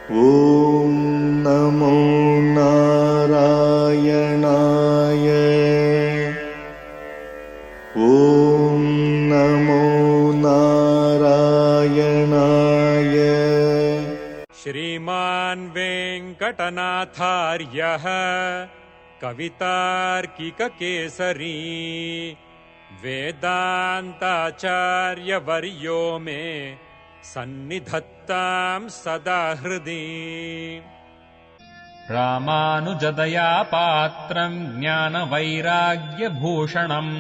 ॐ नमो नारायणाय। ॐ नमो नारायणाय। श्रीमान् वेङ्कटनाथार्यः कवितार्किककेसरी वेदान्ताचार्यवर्यो मे सन्निधत्तां सदा हृदि। रामानुजदया पात्रम् ज्ञानवैराग्यभूषणम्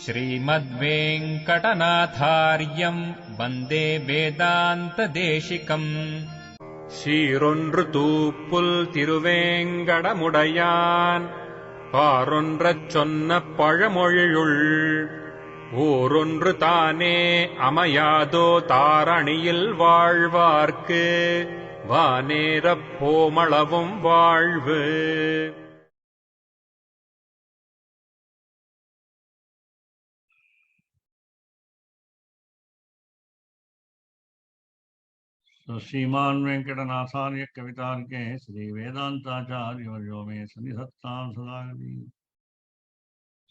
श्रीमद्वेङ्कटनाथार्यम् वन्दे वेदान्तदेशिकम्। சீரொன்று தூப்புல் திருவேங்கடமுடையான் பாரொன்றச் சொன்ன பழமொழியுள் ஊரொன்று தானே அமையாதோ தாரணியில் வாழ்வார்க்கு வானேரப் போமளவும் வாழ்வு. So, Sriman Venkatanathārya Kavitārke Sri Vedantacārya Varyo me Sanidhattam Sadagati.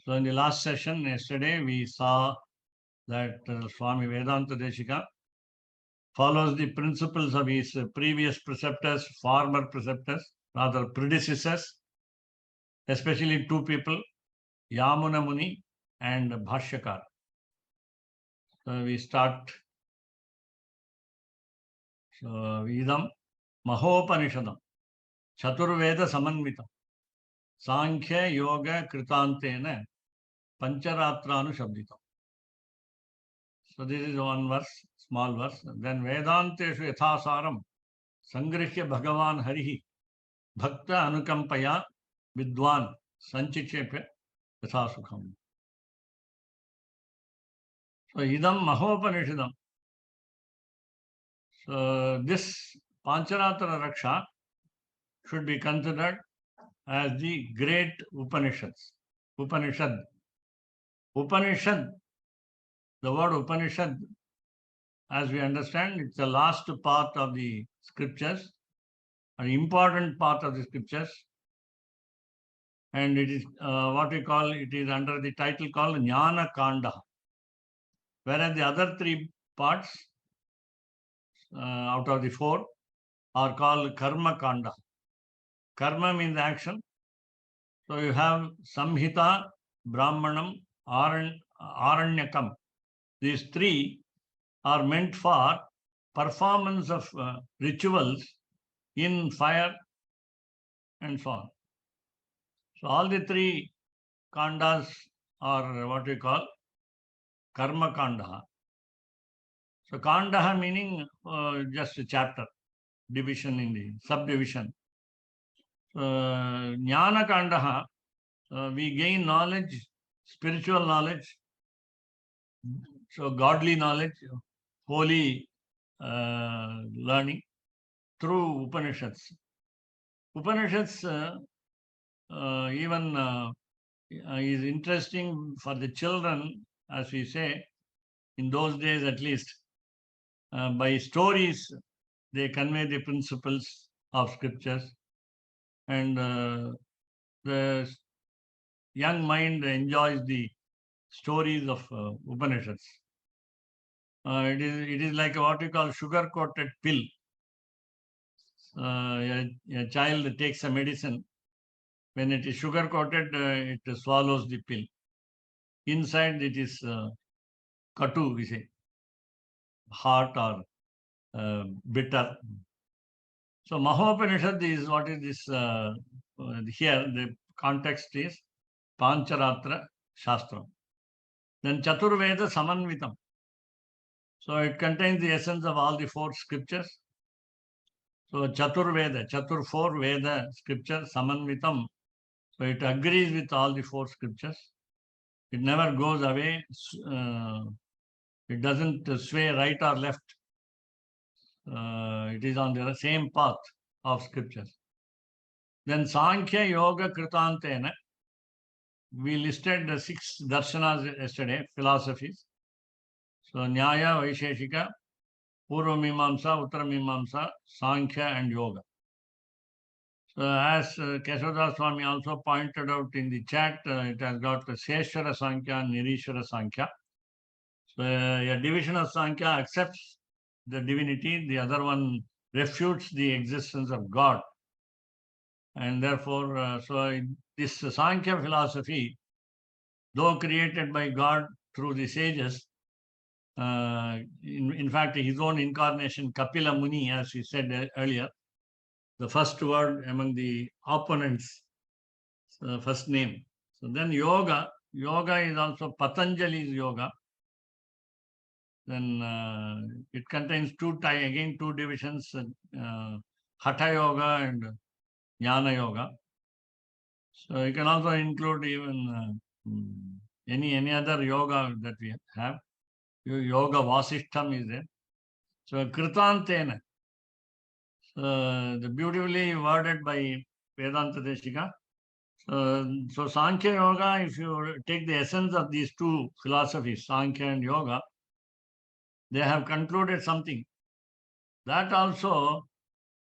So, in the last session, yesterday, we saw that Swami Vedanta Deshika follows the principles of his previous preceptors, former preceptors, rather predecessors, especially two people, Yamuna Muni and Bhashyakar. So, we start. So, Idam Mahopanishadam Chaturveda Samanvitam Sankhya Yoga Kritantena Pancaratra Shabditam. So this is one verse, small verse. Then Vedanteshu Yathasaram Sangrihya Bhagavan Harihi Bhakta Anukampaya Vidwan Sanchichepe Yathasukham. So Idam Mahopanishadam. So this Pancaratra Raksha should be considered as the great Upanishads. Upanishad. Upanishad, the word Upanishad, as we understand, it's the last part of the scriptures, an important part of the scriptures. And it is what we call, it is under the title called Jnana Kanda. Whereas the other three parts out of the four are called Karma Kanda. Karma means action. So you have Samhita, Brahmanam, Aranyakam. These three are meant for performance of rituals in fire and so on. So all the three kandas are what we call Karma Kanda. So Kanda meaning just a chapter, division in the subdivision. Jnana Kanda, we gain knowledge, spiritual knowledge, so godly knowledge, holy learning through Upanishads. Upanishads even is interesting for the children, as we say, in those days at least. By stories, they convey the principles of scriptures, and the young mind enjoys the stories of Upanishads. It is like what we call sugar-coated pill. A child takes a medicine. When it is sugar-coated, it swallows the pill. Inside it is katu, we say, hot or bitter. So Mahopanishad is what is this here, the context is Pancaratra Shastra. Then Chaturveda Samanvitam. So it contains the essence of all the four scriptures. So Chaturveda, four Veda scripture, Samanvitam. So it agrees with all the four scriptures. It never goes away. It doesn't sway right or left. It is on the same path of scriptures. Then Sankhya Yoga Kritantena. We listed the 6 darshanas yesterday, philosophies. So Nyaya, Vaisheshika, Purva Mimamsa, Uttara Mimamsa, Sankhya and Yoga. So as Kesavadas Swami also pointed out in the chat, it has got the Seshwara Sankhya and Nirishwara Sankhya. So a division of Sankhya accepts the divinity, the other one refutes the existence of God. And therefore, this Sankhya philosophy, though created by God through the sages, in fact, his own incarnation, Kapila Muni, as we said earlier, the first word among the opponents, first name. So then yoga is also Patanjali's yoga. Then it contains two divisions, Hatha yoga and Jnana yoga. So you can also include even any other yoga that we have. Yoga Vasishtham is there. So Kritantena, the beautifully worded by Vedanta Deshika. So Sankhya Yoga, if you take the essence of these two philosophies, Sankhya and Yoga, they have concluded something. That also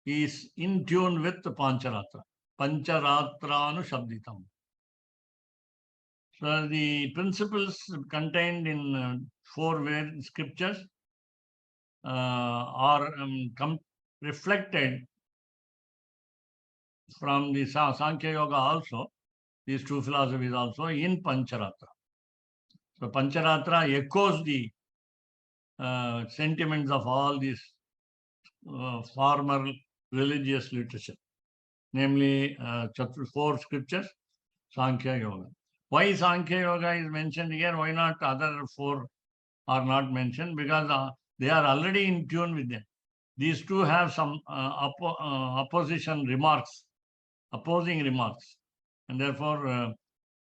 is in tune with the Pancaratra. Pancharatra Shabditam. So the principles contained in four scriptures are reflected from the Sankhya Yoga also, these two philosophies also in Pancharatra. So Pancharatra echoes the sentiments of all these former religious literature, namely four scriptures, Sankhya Yoga. Why Sankhya Yoga is mentioned here? Why not other four are not mentioned? Because they are already in tune with them. These two have some opposing remarks, and therefore,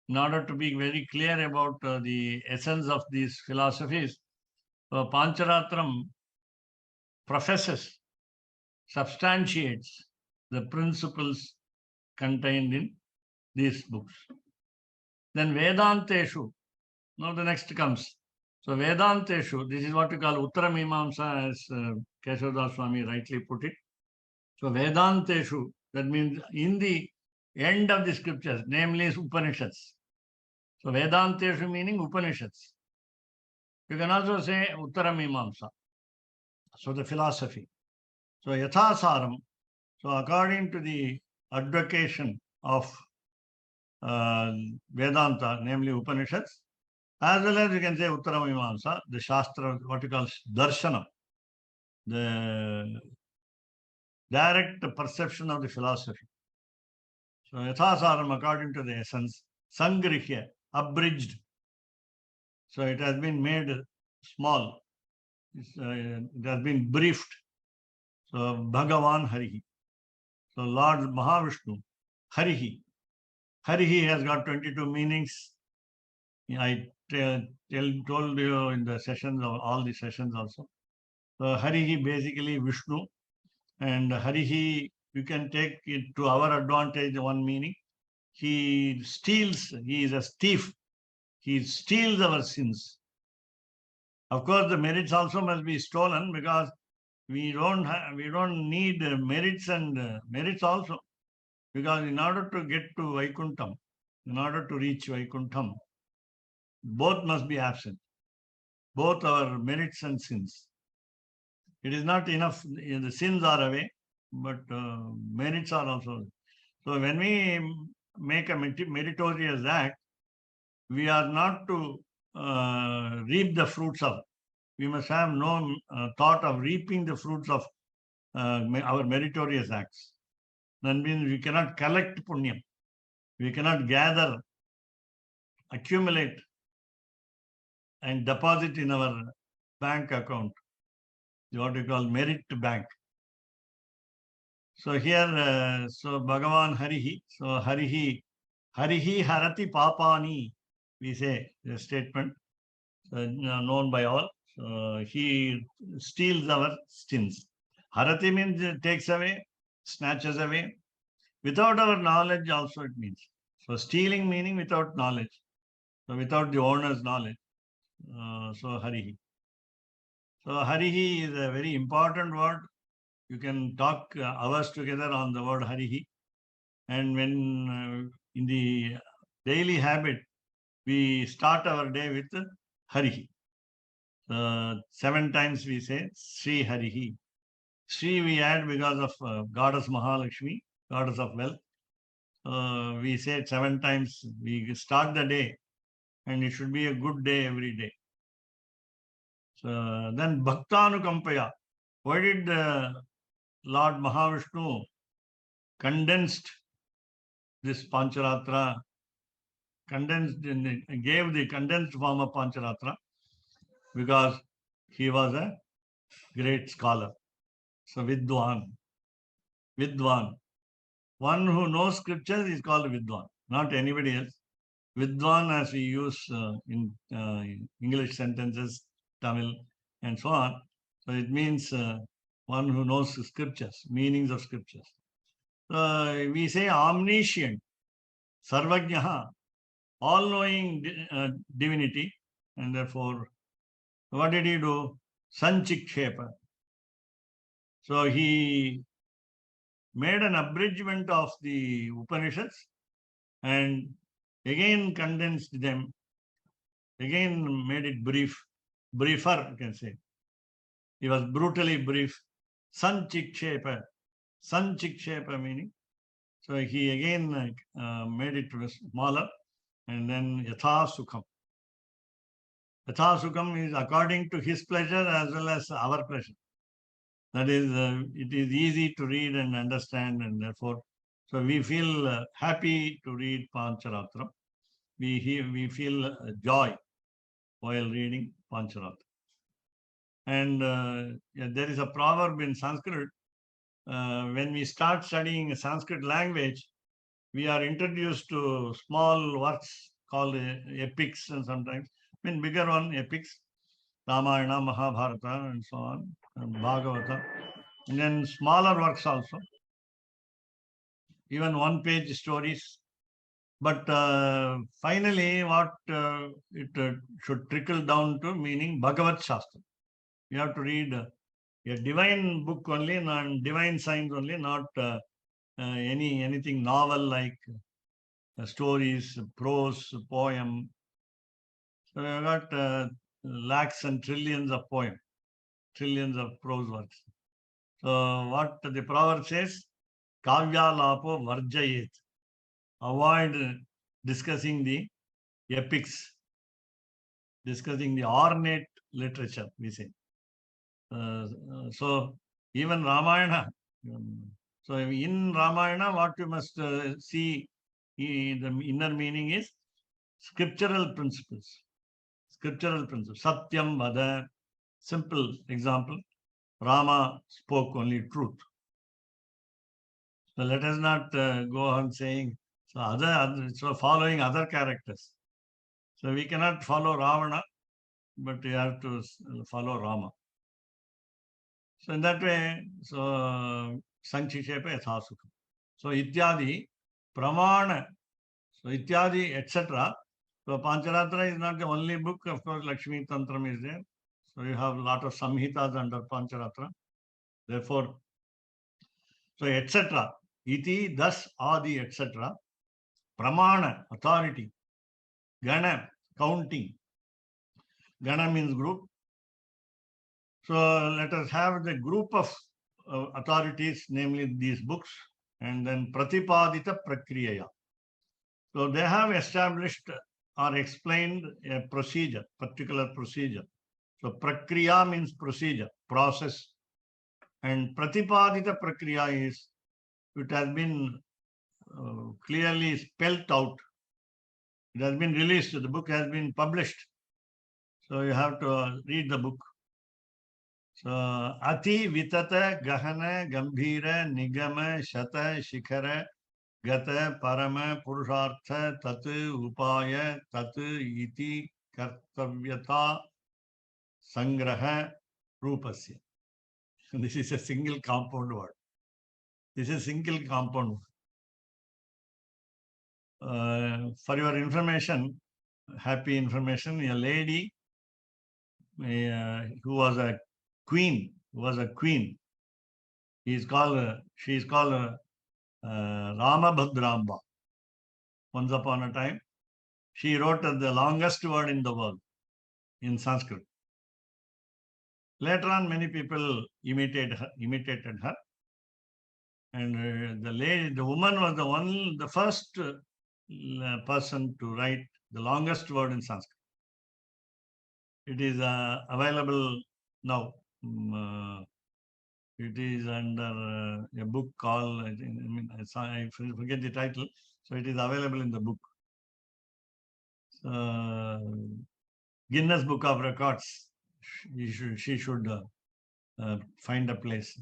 in order to be very clear about the essence of these philosophies, Pancharatram professes, substantiates the principles contained in these books. Then Vedanteshu, now the next comes. So Vedanteshu, this is what we call Uttara Mimamsa, as Kesavadas Swami rightly put it. So Vedanteshu, that means in the end of the scriptures, namely Upanishads. So Vedanteshu meaning Upanishads. You can also say Uttara Mimamsa. So the philosophy. So Yathasaram, so according to the advocation of Vedanta, namely Upanishads, as well as you can say Uttara Mimamsa, the Shastra, what you call Darshana, the direct perception of the philosophy. So Yathasaram, according to the essence, Sangrihya, abridged. So it has been made small. It has been briefed. So Bhagavan Harihi. So Lord Mahavishnu, Harihi. Harihi has got 22 meanings. I told you in the sessions, all the sessions also. So Harihi basically Vishnu, and Harihi, you can take it to our advantage, one meaning. He steals, he is a thief. He steals our sins. Of course, the merits also must be stolen, because we don't need merits and merits also. Because in order to get to Vaikuntham, in order to reach Vaikuntham, both must be absent. Both our merits and sins. It is not enough, the sins are away, but merits are also. So when we make a meritorious act, we are not to reap the fruits of. We must have no thought of reaping the fruits of our meritorious acts. That means we cannot collect punyam. We cannot gather, accumulate, and deposit in our bank account, what we call merit bank. So here, so Bhagavan Harihi, so Harihi Harati Papani, we say the statement known by all. So he steals our sins. Harati means takes away, snatches away. Without our knowledge also it means. So stealing meaning without knowledge. So without the owner's knowledge. So Harihi. So Harihi is a very important word. You can talk hours together on the word Harihi. And when in the daily habit, we start our day with Harihi. 7 times we say Sri Harihi. Sri we add because of goddess Mahalakshmi, goddess of wealth. We say it 7 times. We start the day, and it should be a good day every day. So then Bhaktanukampaya. Why did Lord Mahavishnu condensed this Pancaratra, gave the condensed form of Pancaratra? Because he was a great scholar. So Vidwan. One who knows scriptures is called Vidwan, not anybody else. Vidwan, as we use in English sentences, Tamil, and so on. So it means one who knows scriptures, meanings of scriptures. We say omniscient, sarvajnaha, all-knowing divinity, and therefore, what did he do? Sanchikshepa. So he made an abridgment of the Upanishads and again condensed them, again made it briefer, you can say. He was brutally brief. Sanchikshepa meaning. So he again made it smaller, and then Yatha Sukham. Yatha Sukham is according to his pleasure as well as our pleasure. That is, it is easy to read and understand, and therefore, so we feel happy to read Pancaratra. We feel joy while reading Pancaratra. And there is a proverb in Sanskrit. When we start studying Sanskrit language, we are introduced to small works called epics, and sometimes, bigger one, epics, Ramayana, Mahabharata, and so on, and Bhagavata, and then smaller works also, even one-page stories. But finally, what it should trickle down to meaning Bhagavat Shastra. You have to read a divine book only, not divine science only, not anything novel like stories, prose, poem. So you have got lakhs and trillions of poems, trillions of prose works. So what the proverb says, Kavya lapo varjayet. Avoid discussing the epics, discussing the ornate literature, we say. So even Ramayana, so in Ramayana, what you must see, the inner meaning is scriptural principles. Scriptural principles. Satyam Vada, simple example. Rama spoke only truth. So let us not go on saying, so following other characters. So we cannot follow Ravana, but we have to follow Rama. So in that way, so Sankshishepa Yathasukha. So Ityadi, Pramana, so Ityadi, etc. So Pancaratra is not the only book. Of course, Lakshmi Tantram is there. So you have a lot of Samhitas under Pancaratra. Therefore, so etc. Iti, thus, Adi, etc. Pramana, authority. Gana, counting. Gana means group. So let us have the group of authorities, namely these books, and then Pratipadita Prakriyaya. So they have established or explained a procedure, particular procedure. So Prakriya means procedure, process. And Pratipadita Prakriya is, it has been clearly spelled out. It has been released, the book has been published. So you have to read the book. So Ati Vitata Gahana Gambhira Nigama Shata Shikhara Gata Parama Purushartha Tatu Upaya Tatu Iti Kartavyata Sangraha Rupasya. This is a single compound word. This is a single compound word. For your information, happy information, a lady who was a queen, was a queen. She is called Ramabhadraamba. Once upon a time, she wrote the longest word in the world in Sanskrit. Later on, many people imitated her. And the woman was the first person to write the longest word in Sanskrit. It is available now. It is under a book called, I forget the title, so it is available in the book. Guinness Book of Records, she should find a place.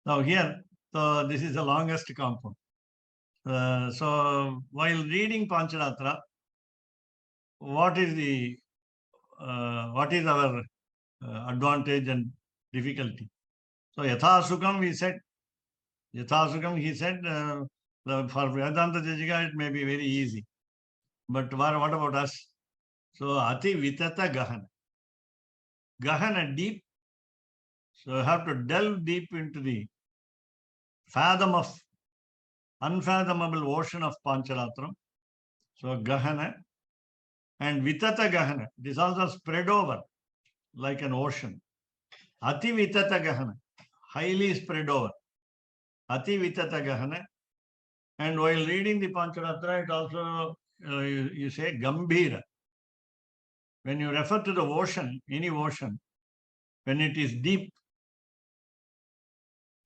Now here, so this is the longest compound. So while reading Pancaratra, what is our advantage and difficulty? So Yatha Sukham, he said, for Vedanta Jajika, it may be very easy. But what about us? So Ati Vitata Gahana. Gahana, deep. So you have to delve deep into the unfathomable ocean of Pancharatram. So Gahana and Vitata Gahana. It is also spread over like an ocean. Ati Vitata Gahana. Highly spread over. Ati Vitata Gahana. And while reading the Pancharatra, it also, you say Gambhira. When you refer to the ocean, any ocean, when it is deep,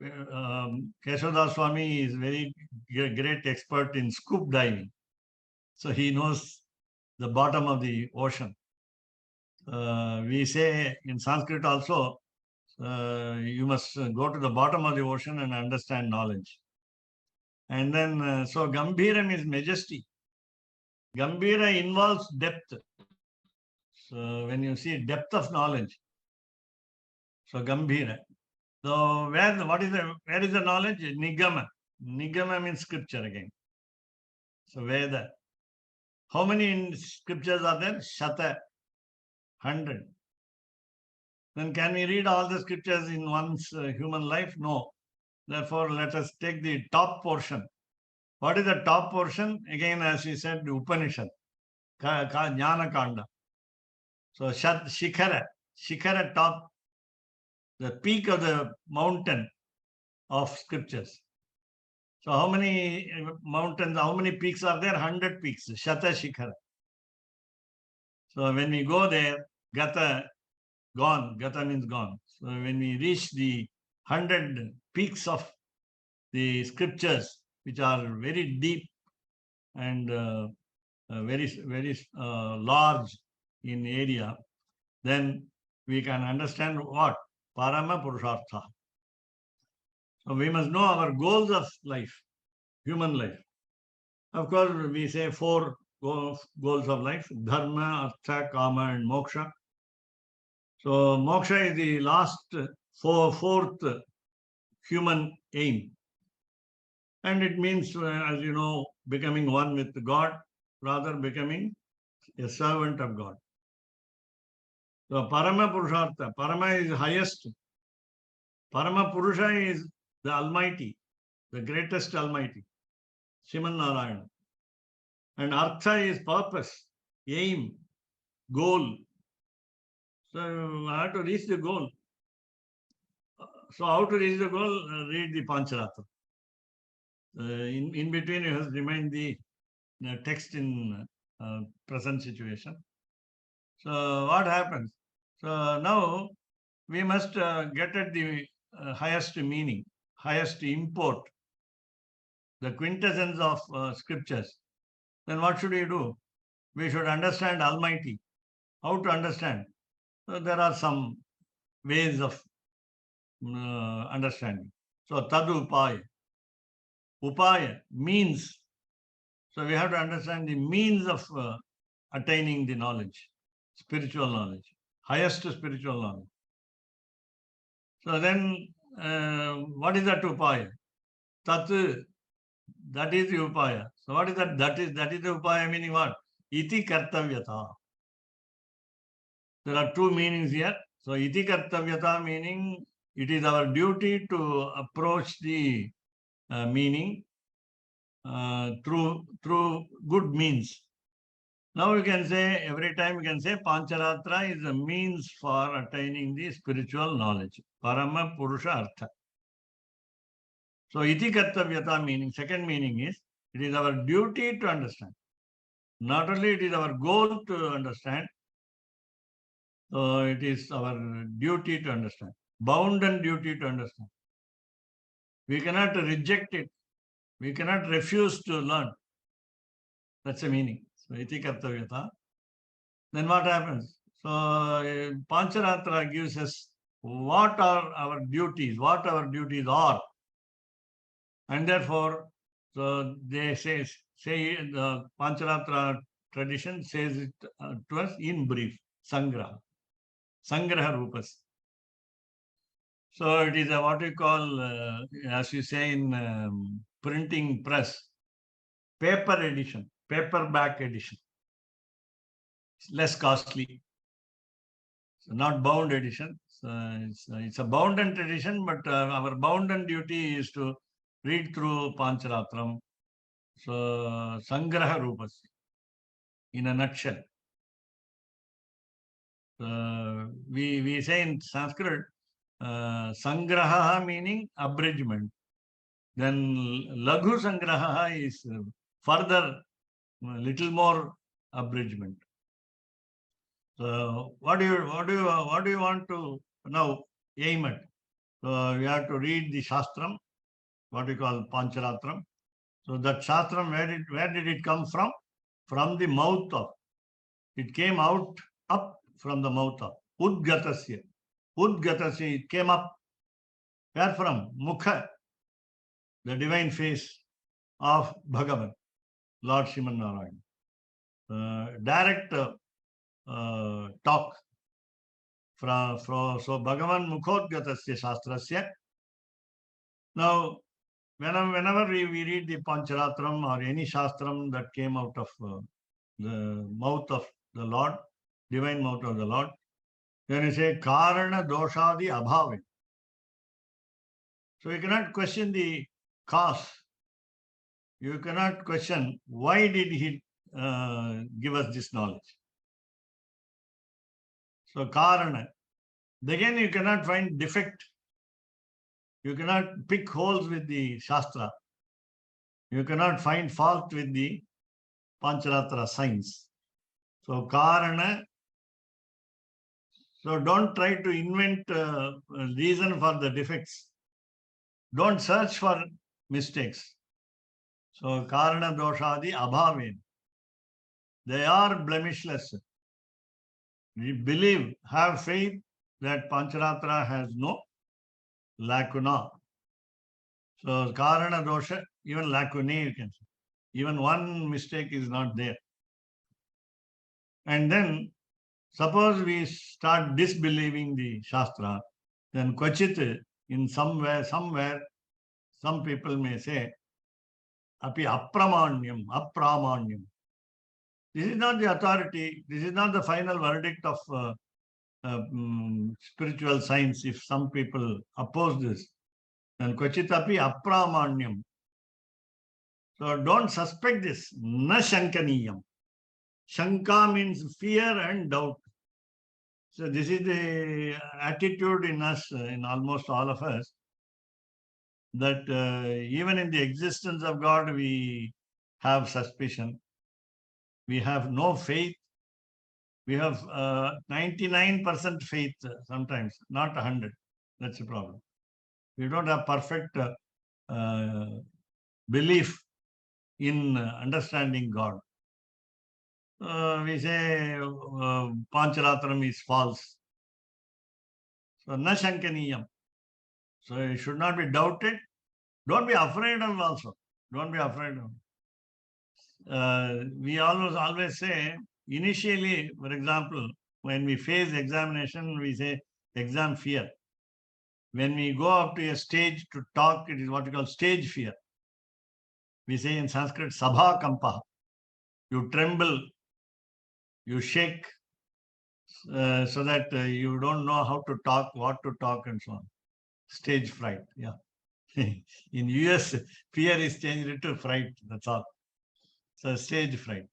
Keshadas Swami is very great expert in scoop diving. So he knows the bottom of the ocean. We say in Sanskrit also, you must go to the bottom of the ocean and understand knowledge. And then, so Gambhiram is majesty. Gambhira involves depth. So when you see depth of knowledge, so Gambhira. So where is the knowledge? Nigama. Nigama means scripture again. So Veda. How many scriptures are there? Shata. 100. Then can we read all the scriptures in one's human life? No. Therefore, let us take the top portion. What is the top portion? Again, as we said, the Upanishad. Jnana Kanda. So Shikhara top, the peak of the mountain of scriptures. So how many mountains, how many peaks are there? 100 peaks, Shata Shikhara. So when we go there, Gata, gone, Gata means gone. So when we reach the 100 peaks of the scriptures, which are very deep and very large in area, then we can understand what? Parama Purushartha. So we must know our goals of life, human life. Of course, we say 4 goals of life: Dharma, Artha, Kama, and Moksha. So Moksha is the last, fourth human aim. And it means, as you know, becoming one with God, rather becoming a servant of God. So Parama Purushartha, Parama is highest. Parama Purusha is the Almighty, the greatest Almighty, Sriman Narayana. And Artha is purpose, aim, goal. So I have to reach the goal. So how to reach the goal? Read the Pancharatra. In between, you have to remind the text in present situation. So what happens? So now we must get at the highest meaning, highest import, the quintessence of scriptures. Then what should we do? We should understand Almighty. How to understand? So there are some ways of understanding. So Tadu Upaya. Upaya means. So we have to understand the means of attaining the knowledge, spiritual knowledge, highest spiritual knowledge. So then, what is that Upaya? Tat, that is the Upaya. So what is that? That is the Upaya, meaning what? Iti Kartavyata. There are 2 meanings here. So iti kartavyata meaning it is our duty to approach the meaning through good means. Now you can say, every time you can say Pancaratra is a means for attaining the spiritual knowledge. Parama Purusha Artha. So iti kartavyata meaning, second meaning is, it is our duty to understand. Not only it is our goal to understand, so it is our duty to understand. Bounden duty to understand. We cannot reject it. We cannot refuse to learn. That's the meaning. So iti kartavyata. Then what happens? So Pancharatra gives us what are our duties, what our duties are. And therefore, so they say the Pancharatra tradition says it to us in brief, Sangraha Rupas. So it is what we call, as you say in printing press, paper edition, paperback edition. It's less costly. So not bound edition. It's a bounden edition, but our bounden duty is to read through Pancharatram. So Sangraha Rupas, in a nutshell. We say in Sanskrit, Sangraha meaning abridgment. Then Laghu Sangraha is further, little more abridgment. So what do you want to now aim at? So we have to read the Shastram, what we call Pancharatram. So that Shastram, where did it come from? From the mouth of. It came out up from the mouth of. Udgatasya. Udgatasya, it came up. Where from? Mukha, the divine face of Bhagavan, Lord Sriman Narayan. Direct talk. So Bhagavan Mukhodgatasya Shastrasya. Now, whenever we read the Pancharatram or any Shastram that came out of the mouth of the Lord, divine mouth of the Lord, then you say Karana Doshadi Abhave. So you cannot question the cause. You cannot question why did he give us this knowledge. So Karana. Again, you cannot find defect. You cannot pick holes with the Shastra. You cannot find fault with the Pancharatra science. So Karana. So don't try to invent a reason for the defects. Don't search for mistakes. So Karana Doshadi Abhavin. They are blemishless. We believe, have faith that Pancharatra has no lacuna. So Karana Dosha, even lacunae you can say. Even one mistake is not there. And then suppose we start disbelieving the Shastra, then Kvachit, in somewhere, some people may say, Api apramanyam. This is not the authority. This is not the final verdict of spiritual science. If some people oppose this, then Kvachitapi apramanyam. So don't suspect this. Na shankaniyam. Shanka means fear and doubt. So this is the attitude in us, in almost all of us, that even in the existence of God, we have suspicion. We have no faith. We have 99% faith sometimes, not 100. That's the problem. We don't have perfect belief in understanding God. We say Pancharatram is false. So na shankaniyam. So it should not be doubted. Don't be afraid of also. Don't be afraid of. We always say, initially, for example, when we face examination, we say exam fear. When we go up to a stage to talk, it is what we call stage fear. We say in Sanskrit, sabha kampa. You tremble, you shake. so that you don't know how to talk, what to talk, and so on. Stage fright. Yeah. In US, fear is changed to fright. That's all. So stage fright.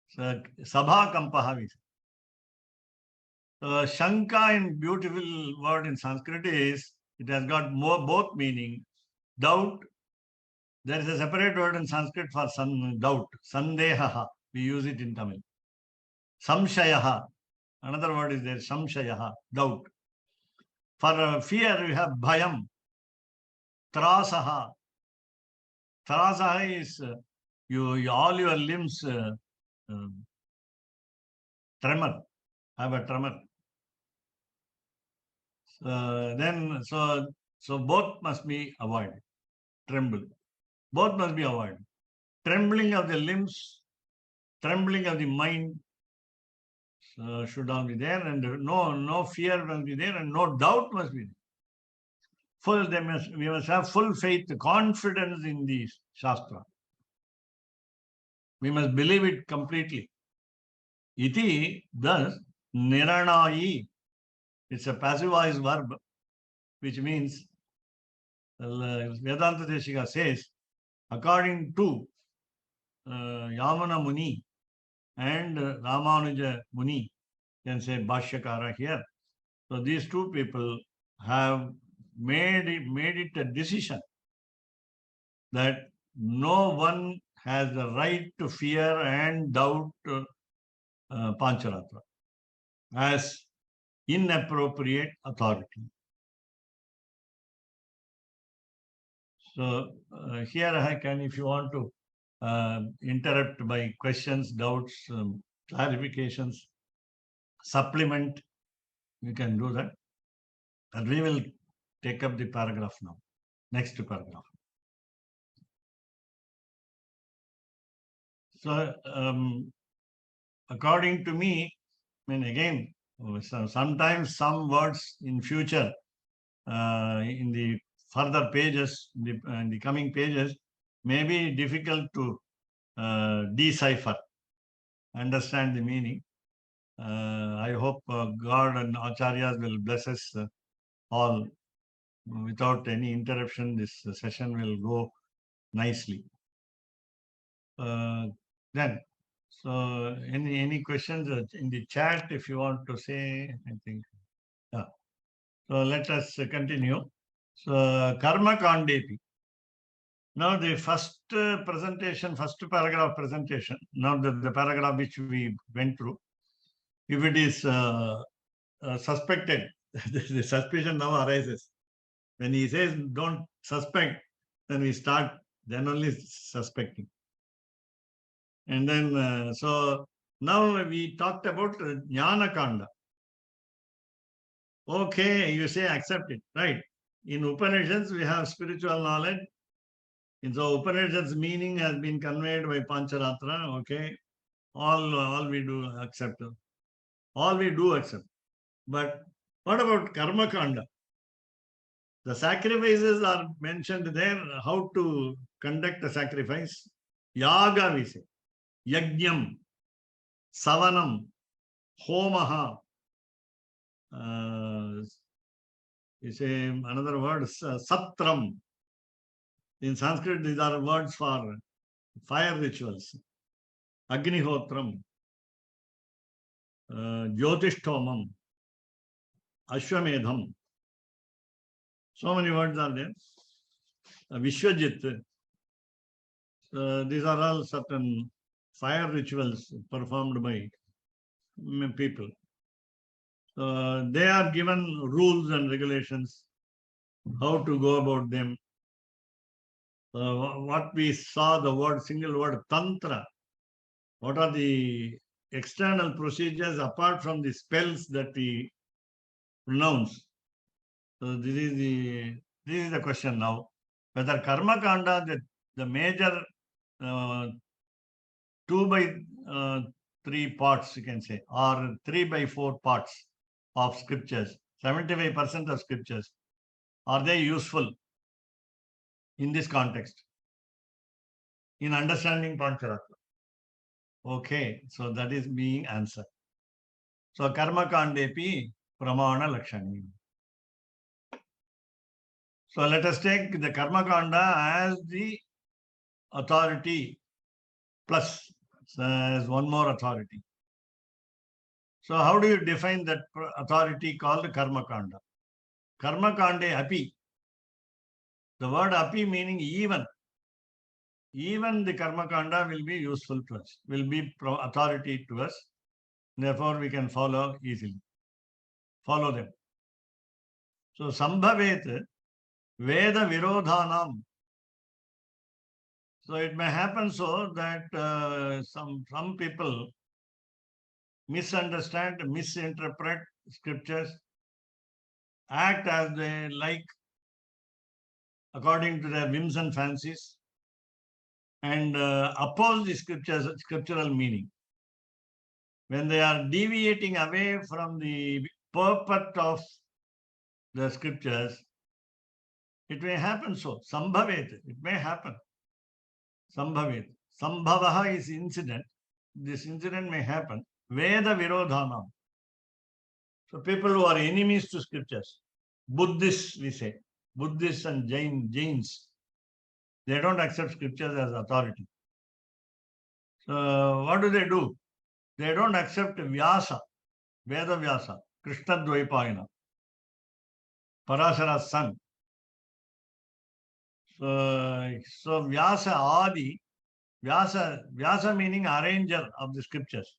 So sabha kampaha. Shanka in beautiful word in Sanskrit is, it has got both meaning. Doubt. There is a separate word in Sanskrit for doubt. Sandehaha. We use it in Tamil. Samshayaha. Another word is there. Samshayaha. Doubt. For fear, we have bhayam. Trasaha. Trasaha is all your limbs tremor. Have a tremor. So both must be avoided. Tremble. Both must be avoided. Trembling of the limbs, trembling of the mind should not be there, and no fear must be there, and no doubt must be there. We must have full faith, confidence in the Shastra. We must believe it completely. Iti, thus, niranayi. It's a passive voice verb, which means Vedanta Deshika says, according to Yamana Muni and Ramanuja Muni, can say Bhashyakara here. So these two people have made it a decision that no one has the right to fear and doubt Pancaratra as inappropriate authority. So here I can, if you want to interrupt by questions, doubts, clarifications, supplement, you can do that. And we will take up the paragraph now. Next paragraph. So according to me, I mean, again, sometimes some words in future, in the further pages, in the coming pages, may be difficult to decipher, understand the meaning. I hope God and Acharyas will bless us all. Without any interruption, this session will go nicely. Then, so any questions in the chat if you want to say, I think. Yeah. So let us continue. So Karma Kandepi. Now the first presentation, first paragraph presentation, now the paragraph which we went through, if it is suspected, the suspicion now arises. When he says don't suspect, then we start, then only suspecting. And then, so now we talked about Jnana Kanda. Okay, you say accept it, right? In Upanishads, we have spiritual knowledge. And so Upanishads meaning has been conveyed by Pancaratra, okay? All we do accept. All we do accept. But what about Karma Kanda? The sacrifices are mentioned there, how to conduct the sacrifice. Yaga we say. Yajnam, Savanam, Homaha. You say another word, Satram. In Sanskrit, these are words for fire rituals. Agnihotram, Jyotishtomam, Ashwamedham. So many words are there. Vishwajit. These are all certain fire rituals performed by people. They are given rules and regulations, how to go about them. What we saw, the word, single word, tantra. What are the external procedures apart from the spells that we pronounce? So this is the question now. Whether Karma Kanda, the major 2 by 3 parts, you can say, or 3 by 4 parts of scriptures, 75% of scriptures, are they useful in this context, in understanding Pancaratra? Okay, so that is being answered. So karma kandepi pramana lakshani. So let us take the karma kanda as the authority plus as one more authority. So how do you define that authority called karma kanda? Karma kande api. The word api meaning even. Even the karma kanda will be useful to us, will be authority to us. Therefore, we can follow easily. Follow them. So sambhavet veda virodhanam. So it may happen so that some people misunderstand, misinterpret scriptures, act as they like according to their whims and fancies, and oppose the scriptural meaning. When they are deviating away from the purport of the scriptures, it may happen so. Sambhavet, it may happen. Sambhavet. Sambhavaha is incident. This incident may happen. Veda virodhanam. So people who are enemies to scriptures, Buddhists we say, Buddhists and Jains, they don't accept scriptures as authority. So what do? They don't accept Vyasa, Veda Vyasa, Krishna Dvaipayana, Parashara's son. So Vyasa Adi, Vyasa meaning arranger of the scriptures.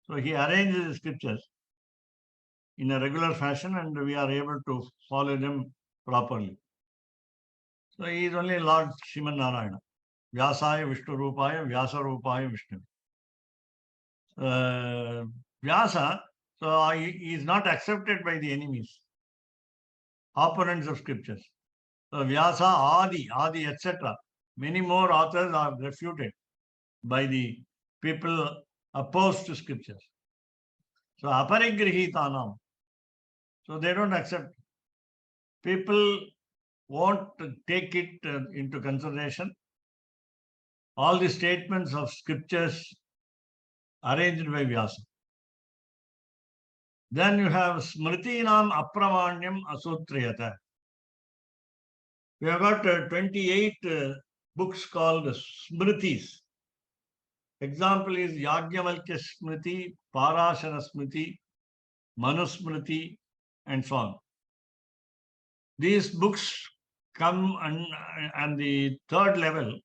So he arranges the scriptures in a regular fashion and we are able to follow them properly. So he is only Lord Sriman Narayana. Vyasaya Vishnu Rupaya, Vyasa Rupaya Vishnu. Vyasa, so he is not accepted by the enemies, opponents of scriptures. So Vyasa, Adi, etc. Many more authors are refuted by the people opposed to scriptures. So Aparigrihitanam. So they don't accept. People won't take it into consideration. All the statements of scriptures arranged by Vyasa. Then you have Smritinam Apramanyam Asutriyata. We have got 28 books called Smritis. Example is Yagyavalkya Smriti, Parashara Smriti, Manusmriti, and so on. These books come on the third level.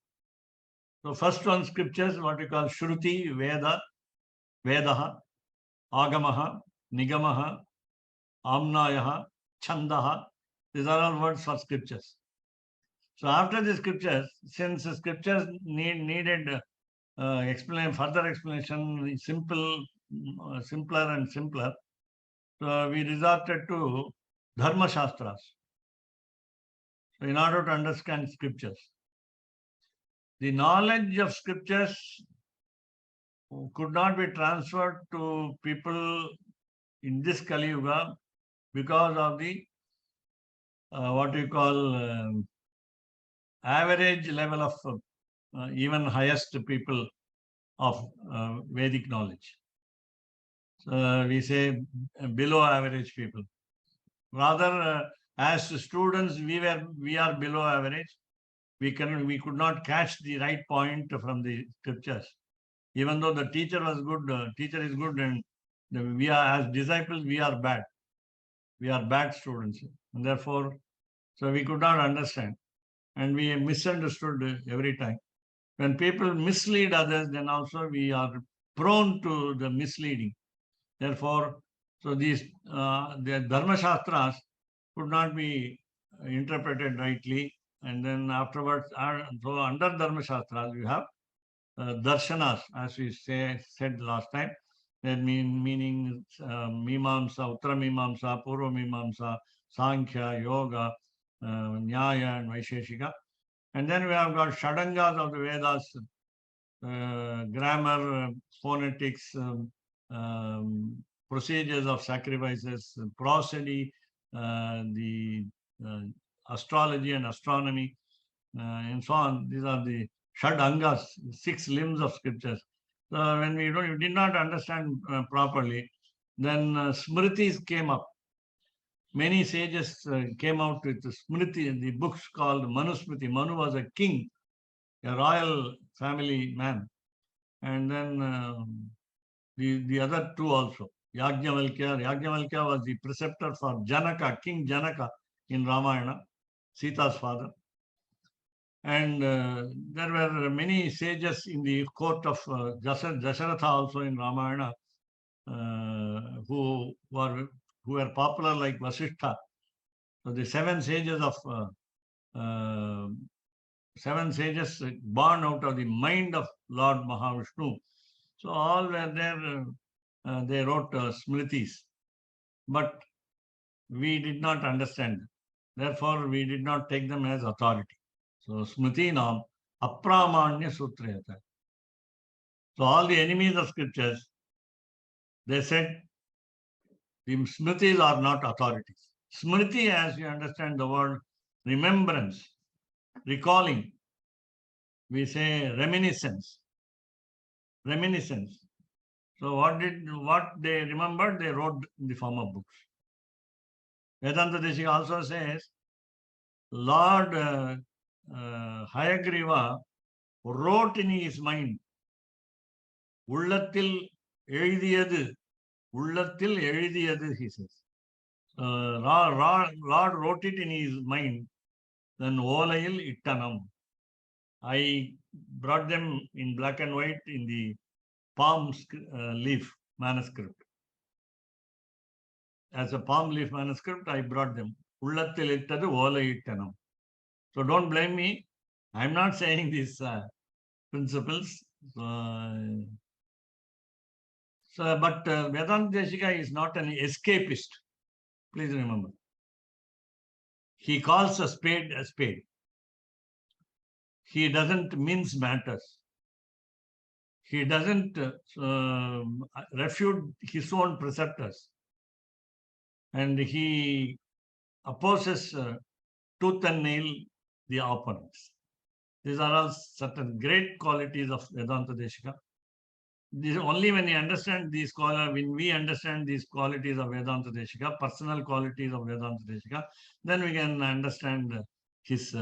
So first one scriptures, what we call Shruti, Veda, Vedaha, Agamaha, Nigamaha, Amnayaha, Chandaha. These are all words for scriptures. So after the scriptures, since the scriptures needed further explanation, simpler and simpler, so we resorted to Dharma Shastras. So in order to understand scriptures, the knowledge of scriptures could not be transferred to people in this Kali Yuga because of the what we call average level of even highest people of Vedic knowledge. So we say below average people. Rather, as students, we are below average. We could not catch the right point from the scriptures. Even though the teacher was good, teacher is good, and we are, as disciples, we are bad. We are bad students. And therefore, so we could not understand. And we misunderstood every time. When people mislead others, then also we are prone to the misleading. Therefore, so these the Dharma Shastras could not be interpreted rightly. And then afterwards, so under Dharma Shastras, you have darshanas, as we said last time, that meaning Mimamsa, Uttara Mimamsa, Purva Mimamsa, Sankhya, Yoga, Nyaya, and Vaisheshika. And then we have got Shadangas of the Vedas, grammar, phonetics, procedures of sacrifices, prosody, the astrology and astronomy, and so on. These are the Shadangas, 6 limbs of scriptures. So when we did not understand properly, Then Smritis came up. Many sages came out with Smriti, the books called Manusmriti. Manu was a king, a royal family man. And then the other two also. Yajnavalkya was the preceptor for Janaka, King Janaka in Ramayana, Sita's father. And there were many sages in the court of Dasharatha also in Ramayana who were popular like Vasishtha. So the seven sages born out of the mind of Lord Mahavishnu. So all were there. They wrote Smritis, but we did not understand. Therefore, we did not take them as authority. So Smritinam Apramanya Sutrayata. So all the enemies of scriptures, they said the Smritis are not authorities. Smriti, as you understand the word remembrance, recalling, we say reminiscence. Reminiscence. So what they remembered, they wrote in the form of books. Vedanta Deshika also says, Lord Hayagriva wrote in his mind, Ullatil Ezhudiyadu, he says. Lord wrote it in his mind, then Olayil Ittanam. I brought them in black and white in the palm leaf manuscript. As a palm leaf manuscript, I brought them. Ullatil ittadu Olayil Ittanam. So don't blame me. I'm not saying these principles. But Vedanta Deshika is not an escapist. Please remember. He calls a spade a spade. He doesn't mince matters. He doesn't refute his own preceptors. And he opposes tooth and nail the opponents. These are all certain great qualities of Vedanta Deshika. Only when you understand these when we understand these qualities of Vedanta Deshika, personal qualities of Vedanta Deshika, then we can understand his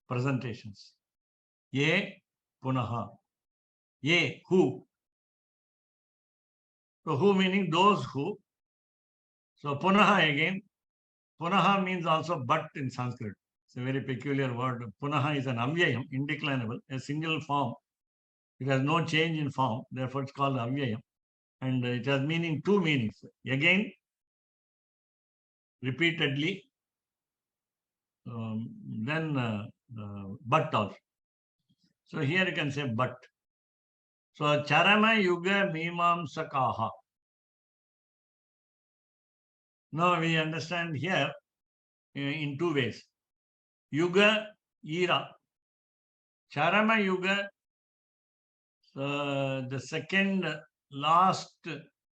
presentations. Ye punaha. Ye, who? So who meaning those who. So punaha again. Punaha means also but in Sanskrit. It's a very peculiar word. Punaha is an avyayam, indeclinable, a single form. It has no change in form. Therefore, it's called avyayam. And it has meaning, two meanings. Again, repeatedly, then but also. So here you can say but. So Charama Yuga Mimamsakaha. Now we understand here in two ways. Yuga, era. Charama Yuga, the second last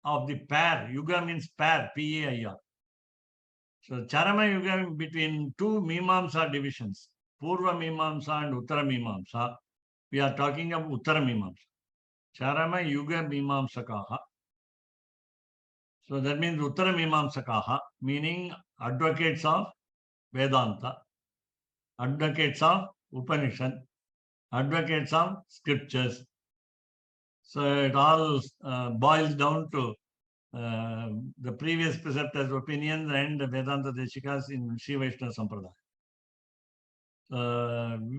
of the pair. Yuga means pair, P-A-I-R. So Charama Yuga between two Mimamsa divisions, Purva Mimamsa and Uttara Mimamsa. We are talking of Uttara Mimamsa. Charama Yuga Mimamsakaha. So that means Uttara Mimamsakaha, meaning advocates of Vedanta, advocates of Upanishad, advocates of scriptures. So it all boils down to the previous preceptors' opinions and Vedanta Deshikas in Sri Vaishnava Sampradaya.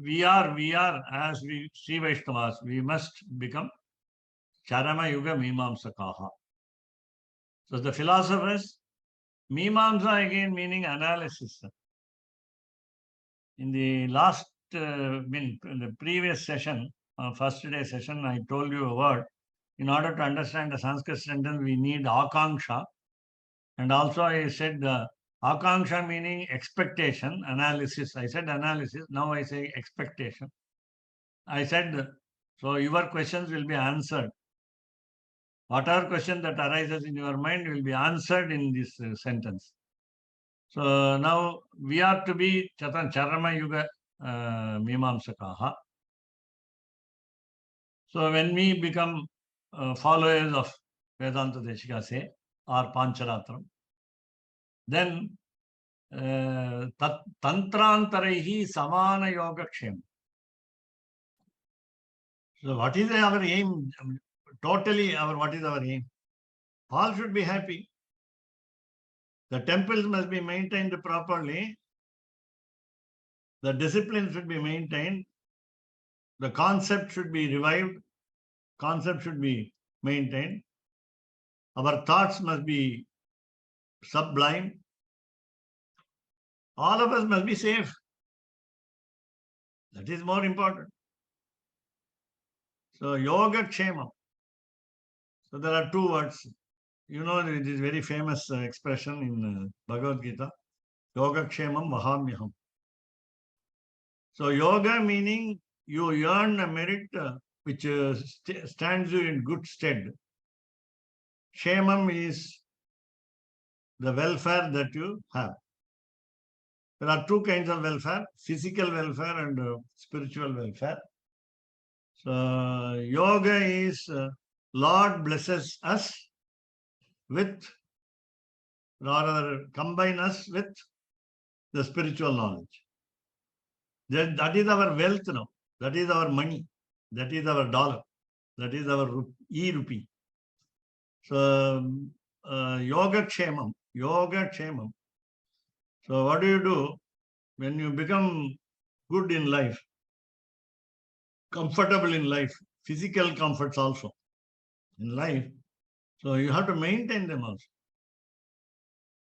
We are as Sri Vaishnavas, we must become Charama Yuga Mimamsakaha. So the philosophers, Mimamsa again meaning analysis. In the last, in the previous session, first day session, I told you a word. In order to understand the Sanskrit sentence, we need akanksha. And also I said akanksha meaning expectation, analysis. I said analysis, now I say expectation. I said, so your questions will be answered. Whatever question that arises in your mind will be answered in this sentence. So now we are to be Charama Yuga Mimamsakaha. So when we become followers of Vedanta Deshika, say, or Pancaratra. Then Tantrantaraihi Samana Yoga Kshem. So what is our aim? Totally what is our aim? All should be happy. The temples must be maintained properly. The discipline should be maintained. The concept should be revived. Concept should be maintained. Our thoughts must be sublime. All of us must be safe. That is more important. So, Yoga Kshema. So, there are two words. You know, it is very famous expression in Bhagavad Gita. Yoga Kshemam Mahamyaham. So, yoga meaning you earn a merit which stands you in good stead. Kshemam is the welfare that you have. There are two kinds of welfare, physical welfare and spiritual welfare. So, yoga is Lord blesses us with, rather combine us with the spiritual knowledge. That is our wealth now. That is our money. That is our dollar. That is our e-rupee. So, yoga kshemam. Yoga kshemam. So, what do you do when you become good in life, comfortable in life, physical comforts also in life? So, you have to maintain them also.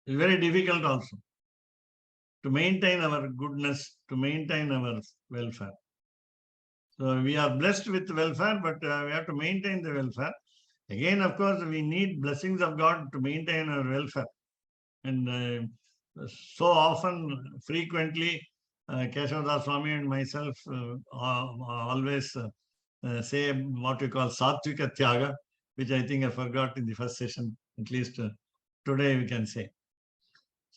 It's very difficult also to maintain our goodness, to maintain our welfare. So we are blessed with welfare, but we have to maintain the welfare. Again, of course, we need blessings of God to maintain our welfare. And so often, frequently, Keshavdas Swami and myself always say what we call Sattvika Tyaga, which I think I forgot in the first session. At least today we can say.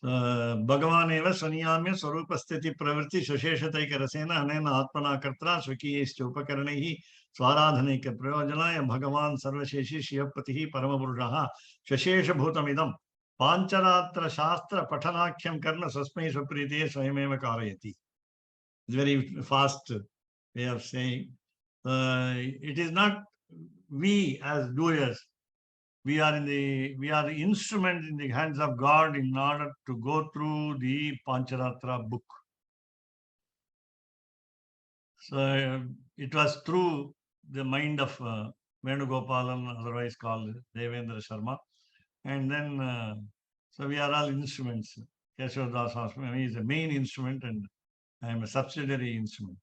Bhagavan eva svaniyamya swarupasthiti pravritti shasheshataika rasena anena atmana kartra swakiyescha upakarணைhi swaradhanaika prayojanaya Bhagavan sarvasheshi shiyapatihi paramapurushaha shashesha bhutamidam Pancaratra shastra patanakyam karna sasmai swapritiye swayameva karayati. It's very fast way of saying. It is not we as doers. We are the instrument in the hands of God in order to go through the Pancaratra book. So it was through the mind of Venugopalan, otherwise called Devendra Sharma. And then, so we are all instruments. Keshavdas Swami is a main instrument and I am a subsidiary instrument.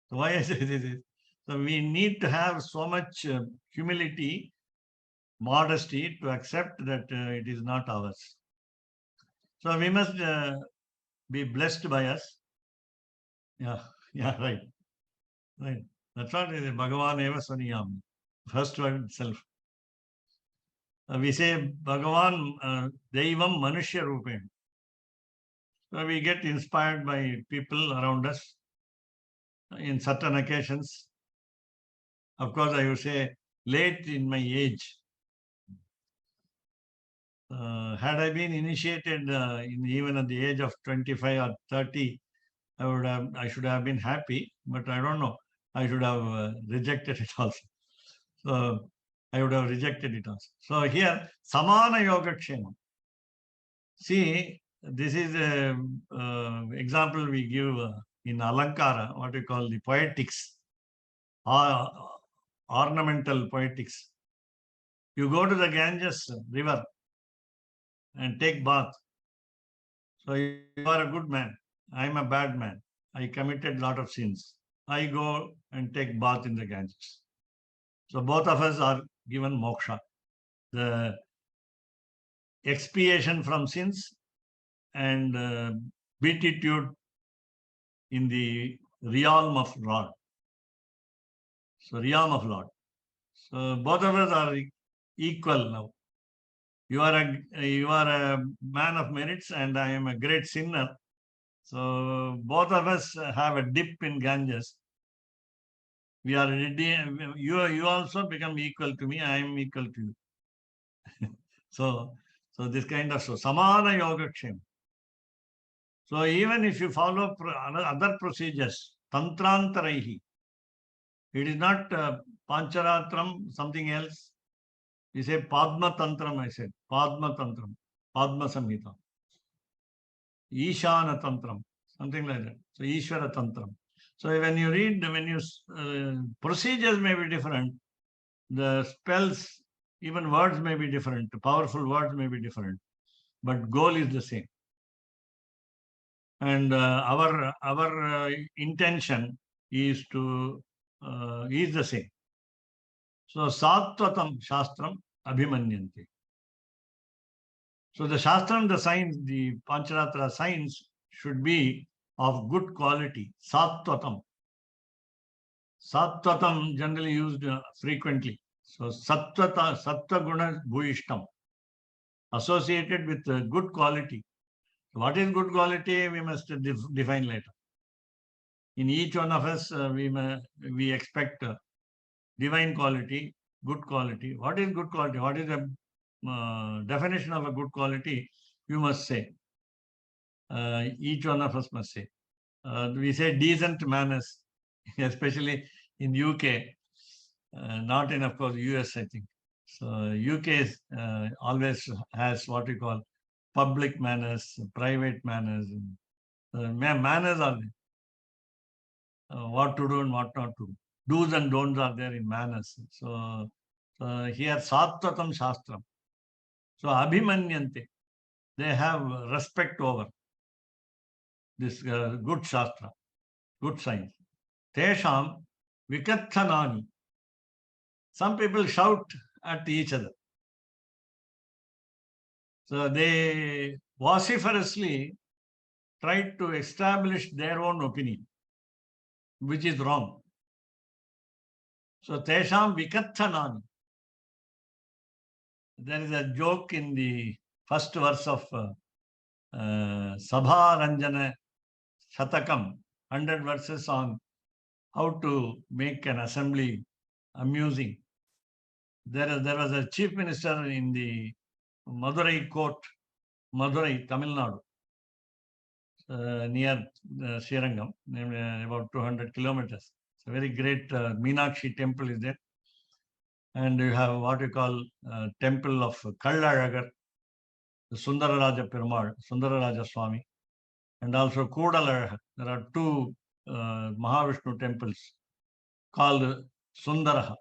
So why I say this is, so we need to have so much humility, modesty to accept that it is not ours. So we must be blessed by us. Yeah, right. That's what it is. Bhagavan eva svaniyam. First word itself. We say Bhagavan Deivam Manushya Rupen. So we get inspired by people around us in certain occasions. Of course, I would say late in my age. Had I been initiated even at the age of 25 or 30, I should have been happy, but I don't know. I should have rejected it also. So I would have rejected it also. So here, Samana Yoga Kshema. See, this is an example we give in Alankara, what we call the poetics, ornamental poetics. You go to the Ganges river and take bath. So you are a good man. I am a bad man. I committed a lot of sins. I go and take bath in the Ganges. So both of us are given moksha. The expiation from sins and beatitude in the realm of Lord. So realm of Lord. So both of us are equal now. You are a man of merits and I am a great sinner. So both of us have a dip in Ganges. We are ready. You also become equal to me. I am equal to you. So So this kind of samana yogakshema. So even if you follow other procedures, tantrantaraihi, it is not pancharatram, something else. You say Padma Tantram, I said. Padma Tantram, Padma Samhita, Ishana Tantram, something like that. So Ishvara Tantram. So when you read, procedures may be different, the spells, even words may be different, powerful words may be different, but goal is the same. And our intention is the same. So Sattvatam Shastram Abhimanyanti. So the Shastram, the science, the Pancaratra science should be of good quality. Sattvatam. Sattvatam generally used frequently. So Sattva Guna Bhuishtam. Associated with good quality. What is good quality? We must define later. In each one of us, we expect divine quality, good quality. What is good quality? What is the definition of a good quality? You must say. Each one of us must say. We say decent manners, especially in UK, not in, of course, US, I think. So UK always has what we call public manners, private manners. Manners are there. What to do and what not to do. Do's and don'ts are there in manners. So here, Sattvatam Shastram. So Abhimanyante, they have respect over this good Shastra, good science. Tesham Vikathanani. Some people shout at each other. So they vociferously tried to establish their own opinion, which is wrong. So Tesham Vikathanani. There is a joke in the first verse of Sabha Ranjana Shatakam, 100 verses on how to make an assembly amusing. There was a chief minister in the Madurai court, Madurai, Tamil Nadu, near Srirangam, about 200 kilometers. It's a very great Meenakshi temple is there. And you have what you call temple of Kallalagar, the Sundararaja Perumal, Sundararaja Swami, and also Kodalaraja. There are two Mahavishnu temples called Sundaraha.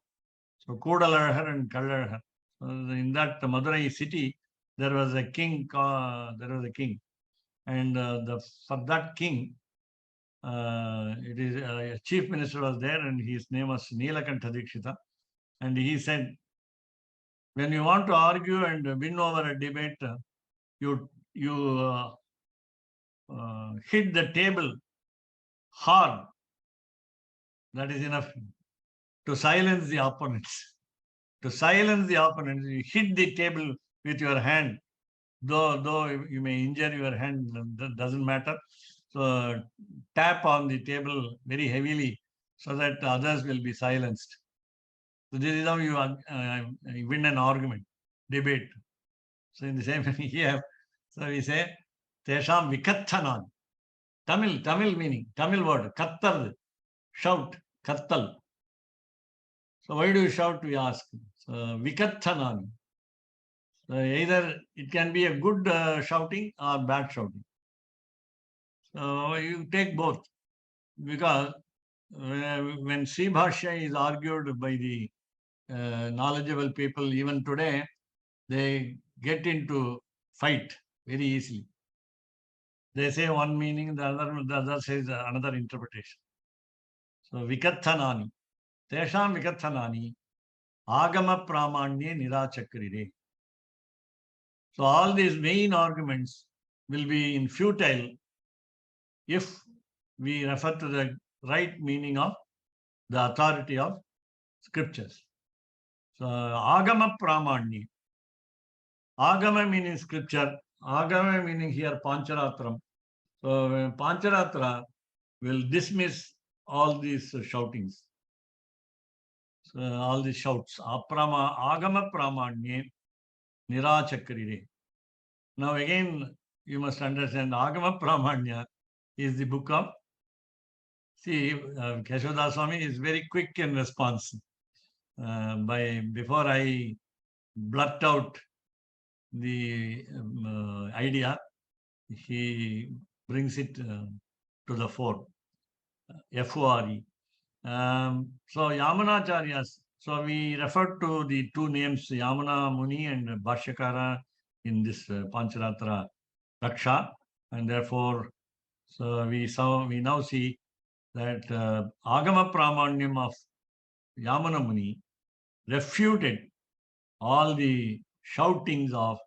So Kodalaraja and Kallalagar. So in that Madurai city, there was a king. And for that king, it is a chief minister was there, and his name was Neelakantha Dikshita. And he said, when you want to argue and win over a debate, you hit the table hard. That is enough to silence the opponents. To silence the opponents, you hit the table with your hand. Though you may injure your hand, that doesn't matter. So tap on the table very heavily so that others will be silenced. So this is how you win an argument, debate. So in the same way here, so we say, Tesham Vikathanan. Tamil meaning, Tamil word, Kattar, shout, Kattal. So why do you shout, we ask. So Vikathanan. So either it can be a good shouting or bad shouting. So you take both, because when Sri Bhashya is argued by the knowledgeable people, even today, they get into fight very easily. They say one meaning, the other says another interpretation. So Vikathanani, Tesham Vikathanani, Agama Pramanye Nirachakrire. So all these main arguments will be in futile if we refer to the right meaning of the authority of scriptures. So Agama Pramanye. Agama meaning scripture, Agama meaning here Pancharatram. So Pancharatra will dismiss all these shoutings. So all these shouts. Agama Pramanye Nirachakrire. Now again, you must understand Agama Pramanya is the book of, see, Keshav Swami is very quick in response. Before I blurt out the idea, he brings it to the fore, F-O-R-E. So Yamunacharyas, so we refer to the two names, Yamuna Muni and Bhashyakara, in this Pancaratra Raksa, and therefore, so we now see that Agama Pramanyam of Yamuna Muni refuted all the shoutings of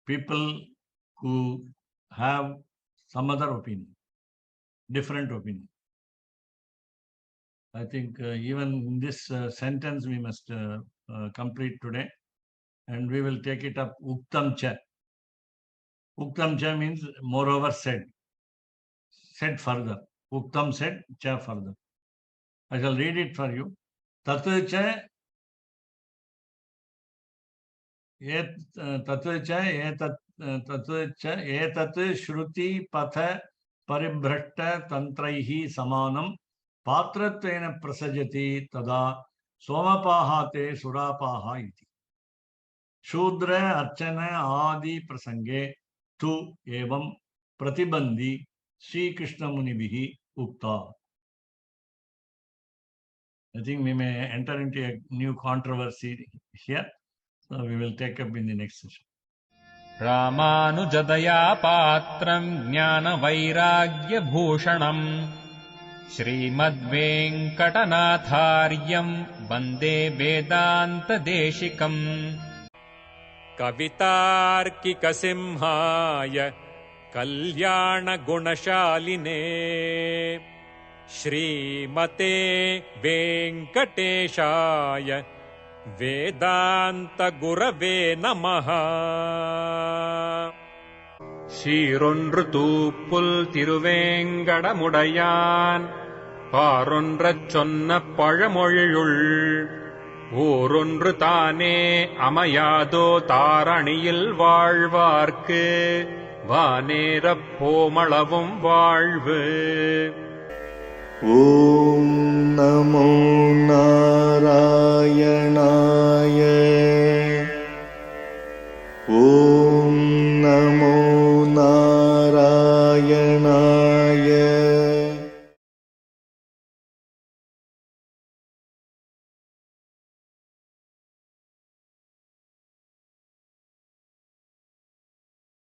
people who have some other opinion, different opinion. I think even this sentence we must complete today, and we will take it up. Uktam cha. Uktam cha means moreover said. Said further. Uktam said, cha further. I shall read it for you. Tatu cha etat shruti patha paribhrashta tantraihi samanam patratvena prasajati tada somapahate surapaha iti. Shudra archana adi prasange tu evam pratibandhi Sri Krishna Munibihi Ukta. I think we may enter into a new controversy here. So we will take up in the next session. रामानुजदया पात्रम् ज्ञानवैराग्यभूषणम् श्रीमद्वेङ्कटनाथार्यम् वन्दे वेदान्तदेशिकम् कवितार्किकसिंहाय कल्याणगुणशालिने श्रीमते वेङ्कटेशाय वेदान्तगुरवे नमः. சீரொன்று தூப்புல் திருவேங்கடமுடையான் பாரொன்றச் சொன்ன பழமொழியுள் ஊரொன்று தானே அமையாதோ தாரணியில் வாழ்வார்க்கு வானேரப் போமளவும் வாழ்வு. ஓம் நமோ நாராயணாய. ஓம் நமோ நாராயணாய.